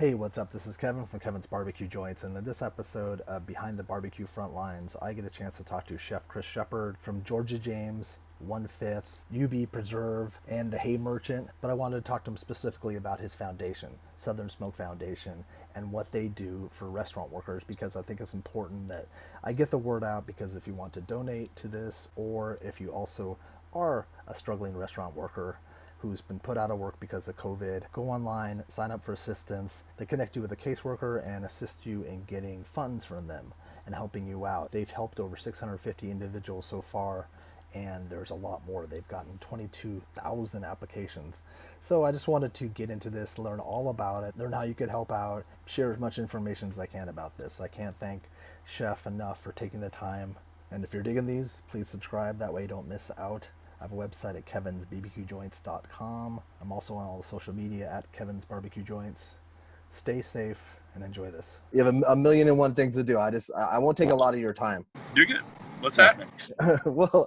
Hey, what's up? This is Kevin from Kevin's BBQ Joints, and in this episode of Behind the Barbecue Front Lines, I get a chance to talk to Chef Chris Shepard from Georgia James, One Fifth, UB Preserve, and the Hay Merchant. But I wanted to talk to him specifically about his foundation, Southern Smoke Foundation, and what they do for restaurant workers, because I think it's important that I get the word out. Because if you want to donate to this, or if you also are a struggling restaurant worker who's been put out of work because of COVID, go online, sign up for assistance. They connect you with a caseworker and assist you in getting funds from them and helping you out. They've helped over 650 individuals so far, and there's a lot more. They've gotten 22,000 applications. So I just wanted to get into this, learn all about it, learn how you could help out, share as much information as I can about this. I can't thank Chef enough for taking the time. And if you're digging these, please subscribe. That way you don't miss out. I have a website at kevinsbbqjoints.com. I'm also on all the social media at Kevin's Barbecue Joints. Stay safe and enjoy this. You have a million and one things to do. I won't take a lot of your time. You're good. What's happening? Well,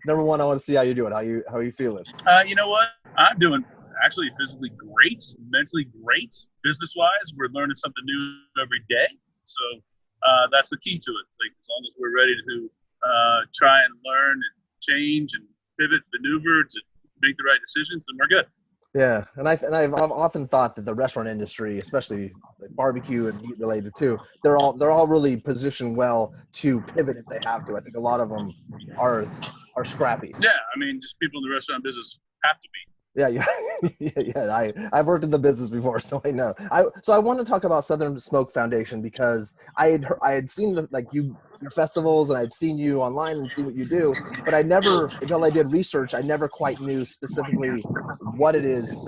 number one, I want to see how you're doing. How are you feeling? You know what? I'm doing actually physically great, mentally great. Business-wise, we're learning something new every day. So that's the key to it. Like, as long as we're ready to try and learn and change and pivot, maneuver to make the right decisions, then we're good. Yeah, and I've often thought that the restaurant industry, especially like barbecue and meat related too, they're all really positioned well to pivot if they have to. I think a lot of them are scrappy. Yeah, I mean, just people in the restaurant business have to be. Yeah. I've worked in the business before, so I know. So I want to talk about Southern Smoke Foundation because I had seen your festivals, and I'd seen you online and seen what you do, but I never, until I did research, I never quite knew specifically what it is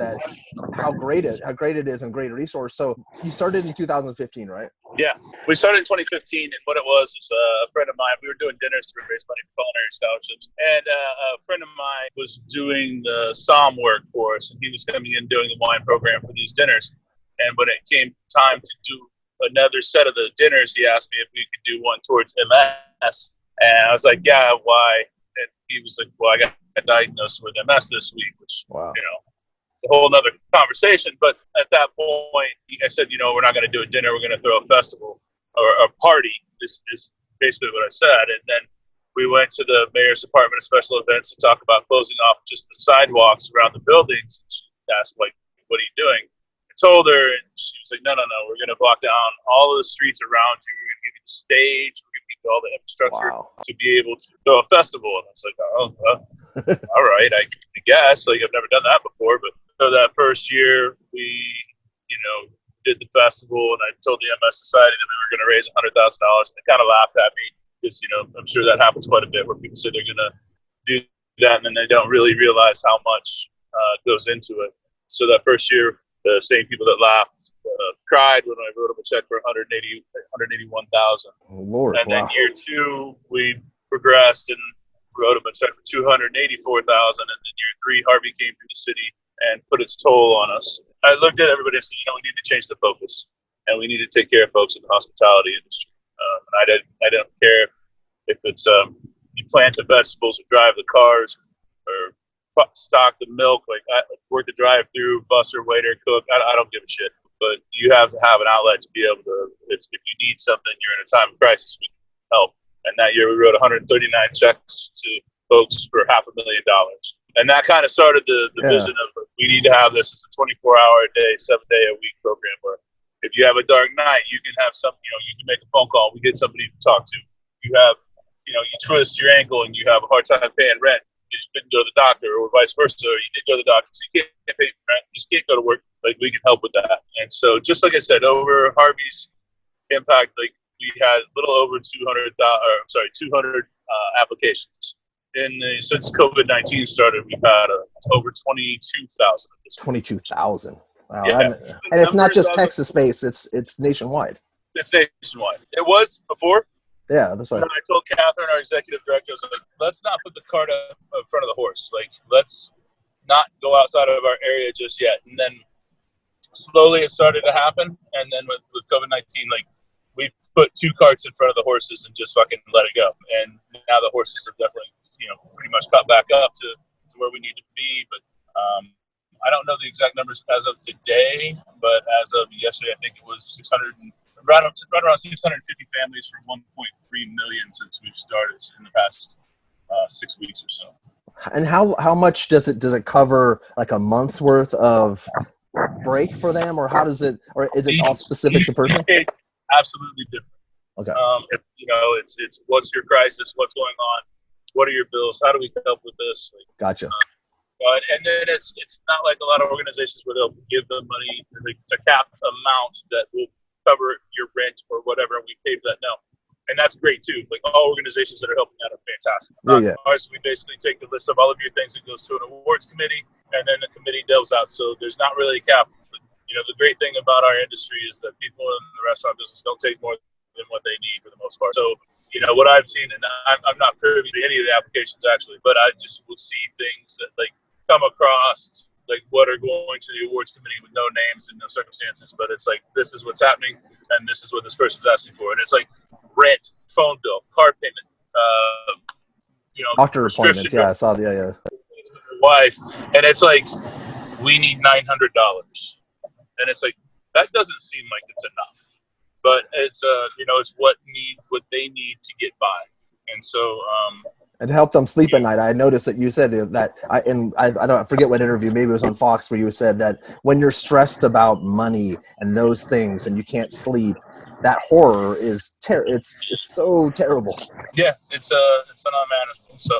how great it is and great resource. So you started in 2015, right? Yeah, we started in 2015, and what it was a friend of mine. We were doing dinners to raise money for culinary scholarships, and a friend of mine was doing the SOM work for us, and he was coming in doing the wine program for these dinners. And when it came time to do another set of the dinners, he asked me if we could do one towards MS, and I was like, "Yeah, why?" And he was like, "Well, I got diagnosed with MS this week," which wow. A whole nother conversation. But at that point, I said, we're not going to do a dinner. We're going to throw a festival or a party. This is basically what I said. And then we went to the mayor's department of special events to talk about closing off just the sidewalks around the buildings. And she asked, what are you doing? I told her, and she was like, no. We're going to block down all of the streets around you. We're going to give you the stage. We're going to give you all the infrastructure to be able to throw a festival. And I was like, oh, well, all right, I guess. Like, I've never done that before, but so that first year, we, did the festival, and I told the MS Society that we were going to raise $100,000. They kind of laughed at me because, I'm sure that happens quite a bit where people say they're going to do that, and then they don't really realize how much goes into it. So that first year, the same people that laughed cried when I wrote them a check for $181,000. Oh, Lord! And then year two, we progressed and wrote them a check for $284,000. And then year three, Harvey came through the city and put its toll on us. I looked at everybody and said, we need to change the focus, and we need to take care of folks in the hospitality industry. And I don't care if it's you plant the vegetables or drive the cars or stock the milk, work the drive-through, busser, waiter, cook. I don't give a shit. But you have to have an outlet to be able to, if you need something, you're in a time of crisis, we can help. And that year we wrote 139 checks to folks for $500,000. And that kind of started the vision of, we need to have this as a 24-hour-a-day, 7-day-a-week program where if you have a dark night, you can have some, you can make a phone call. We get somebody to talk to. You have, you twist your ankle and you have a hard time paying rent. You just didn't go to the doctor, or vice versa. Or you did go to the doctor, so you can't pay rent. You just can't go to work. We can help with that. And so, just like I said, over Harvey's impact, we had a little over 200 applications. Since COVID-19 started, we've had over 22,000. 22,000. Wow. Yeah. And it's not just Texas-based; it's nationwide. It's nationwide. It was before. Yeah, that's right. And I told Catherine, our executive director, I was like, let's not put the cart up in front of the horse. Let's not go outside of our area just yet. And then slowly it started to happen. And then with COVID-19, we put 2 carts in front of the horses and just fucking let it go. And now the horses are definitely, pretty much cut back up to where we need to be. But I don't know the exact numbers as of today, but as of yesterday, I think it was 600, right around 650 families for 1.3 million since we've started in the past 6 weeks or so. And how much does it cover, like a month's worth of break for them, or how does it, or is it all specific to person? It's absolutely different. Okay. It's what's your crisis, what's going on, what are your bills, how do we help with this? Gotcha. And then it's not like a lot of organizations where they'll give them money. It's a capped amount that will cover your rent or whatever, and we pay for that now. And that's great too. Like, all organizations that are helping out are fantastic. Yeah. Ours, we basically take the list of all of your things, it goes to an awards committee, and then the committee delves out. So there's not really a cap. The great thing about our industry is that people in the restaurant business don't take more than what they need for the most part. So, what I've seen, and I'm not privy to any of the applications actually, but I just will see things that come across what are going to the awards committee with no names and no circumstances, but it's this is what's happening and this is what this person's asking for. And it's rent, phone bill, car payment, doctor appointments. Yeah, I saw the wife, and it's we need $900, and it's that doesn't seem like it's enough, but it's it's what they need to get by, and so and to help them sleep at night. I noticed that you said that I forget what interview, maybe it was on Fox, where you said that when you're stressed about money and those things and you can't sleep, that horror is it's so terrible. Yeah, it's unmanageable. So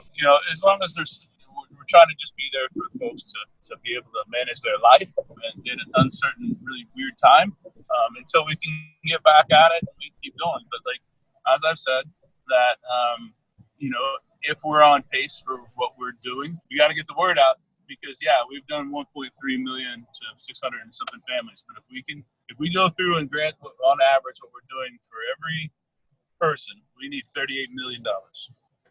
as long as we're trying to just be there for folks to be able to manage their life in an uncertain, really weird time, until we can get back at it and we keep going. But as I've said, that if we're on pace for what we're doing, we got to get the word out, because we've done 1.3 million to 600 and something families. But if we go through and grant on average what we're doing for every person, we need $38 million.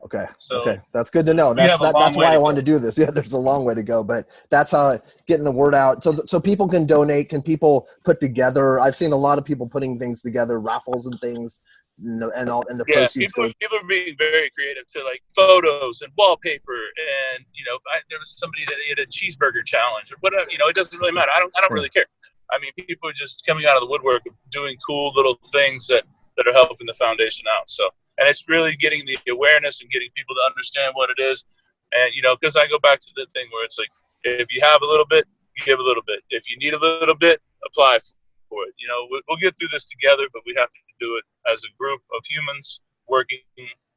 Okay. So okay, that's good to know. That's why I wanted to do this. Yeah, there's a long way to go, but that's how getting the word out. So people can donate. Can people put together? I've seen a lot of people putting things together, raffles and things, and the proceeds. People are being very creative to photos and wallpaper, and there was somebody that had a cheeseburger challenge or whatever. It doesn't really matter. I don't really care. I mean, people are just coming out of the woodwork, doing cool little things that are helping the foundation out. So. And it's really getting the awareness and getting people to understand what it is. And, because I go back to the thing where it's if you have a little bit, you give a little bit. If you need a little bit, apply for it. We'll get through this together, but we have to do it as a group of humans working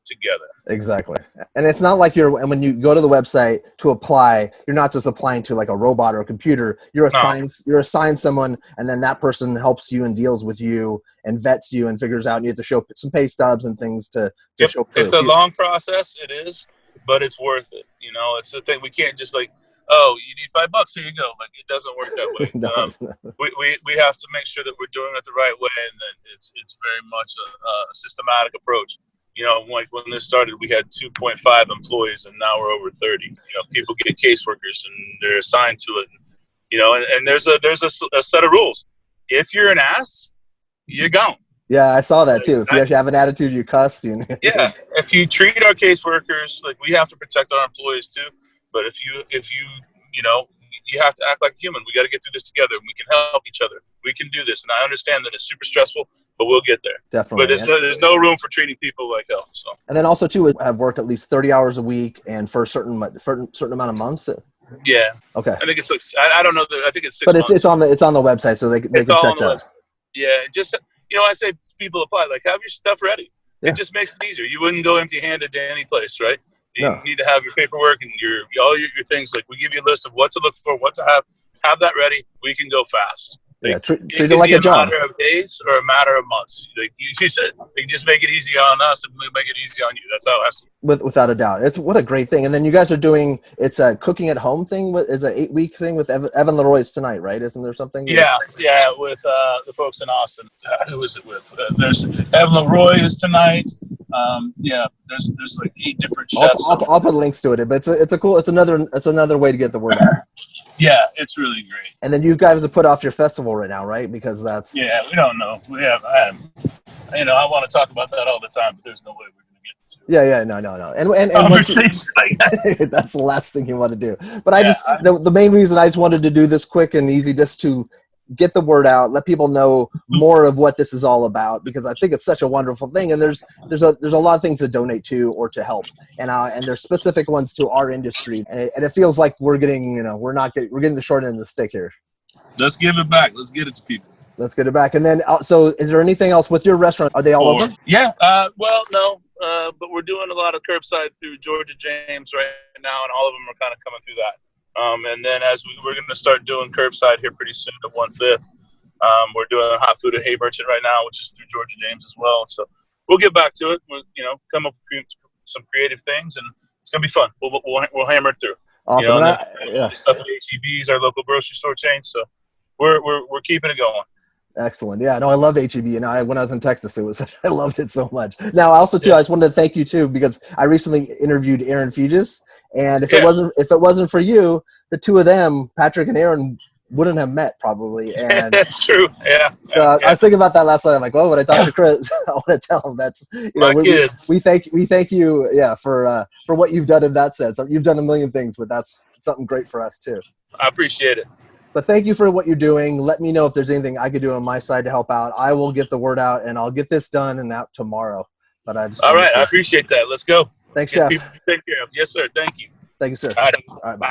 together. Exactly. And it's not when you go to the website to apply, you're not just applying to a robot or a computer. You're assigned someone, and then that person helps you and deals with you and vets you and figures out, and you have to show some pay stubs and things to show proof. It's a long process. It is, but it's worth it. It's the thing. We can't just oh, you need $5, here you go. It doesn't work that way. No. We have to make sure that we're doing it the right way, and that it's very much a systematic approach. When this started, we had 2.5 employees, and now we're over 30. People get caseworkers, and they're assigned to it. And there's a set of rules. If you're an ass, you're gone. Yeah, I saw that too. If you have an attitude, you cuss. Yeah. If you treat our caseworkers we have to protect our employees too. But if you you have to act like a human. We got to get through this together. We can help each other. We can do this. And I understand that it's super stressful, but we'll get there. Definitely. But there's no room for treating people like hell. So. And then also too, I've worked at least 30 hours a week, and for a certain amount of months. Yeah. Okay. I think it's I don't know. I think it's 6 but months. It's on the website, so they can check that. Yeah. Just I say people apply. Have your stuff ready. Yeah. It just makes it easier. You wouldn't go empty-handed to any place, right? You need to have your paperwork and all your things. We give you a list of what to look for, what to have. Have that ready. We can go fast. Treat it like a job. A matter of days or a matter of months. You said, they can just make it easy on us, and we make it easy on you. That's how it has to be. Without a doubt. What a great thing. And then you guys are doing, it's a cooking at home thing. Is an 8-week thing with Evan Leroy's tonight, right? Isn't there something? Yeah, with the folks in Austin. Who is it with? There's Evan Leroy is tonight. There's 8 different chefs. I'll put links to it, but it's another way to get the word out. Yeah, it's really great. And then you guys have put off your festival right now, right? Because that's... Yeah, we don't know. I want to talk about that all the time, but there's no way we're going to get to Yeah, no. And once conversations like that. that's the last thing you want to do. But Yeah, the main reason I just wanted to do this quick and easy, just to get the word out, let people know more of what this is all about, because I think it's such a wonderful thing. And there's a lot of things to donate to or to help, and there's specific ones to our industry, and it feels like we're getting we're getting the short end of the stick here. let's give it back. Let's get it to people. Let's get it back. And then, so is there anything else with your restaurant? Are they all open? Yeah. Well, no. But we're doing a lot of curbside through Georgia James right now, and all of them are kind of coming through that. And then we're going to start doing curbside here pretty soon at 1/5. We're doing a hot food at Hay Merchant right now, which is through Georgia James as well. So we'll get back to it. We'll, come up with some creative things, and it's going to be fun. We'll hammer it through. Awesome. Stuff at HEB's, our local grocery store chain. So we're keeping it going. Excellent. Yeah, no, I love HEB, and when I was in Texas, I loved it so much. Now, also too, I just wanted to thank you too, because I recently interviewed Aaron Fugis, and if it wasn't for you, the two of them, Patrick and Aaron, wouldn't have met probably. And that's true. Yeah. I was thinking about that last night. I'm like, well, when I talk to Chris, I want to tell him that's my kids. We thank you, for what you've done in that sense. You've done a million things, but that's something great for us too. I appreciate it. But thank you for what you're doing. Let me know if there's anything I could do on my side to help out. I will get the word out, and I'll get this done and out tomorrow. But all right, I appreciate that. Let's go. Thanks, Chef. People to take care of. Yes, sir. Thank you. Thank you, sir. All right. All right, bye.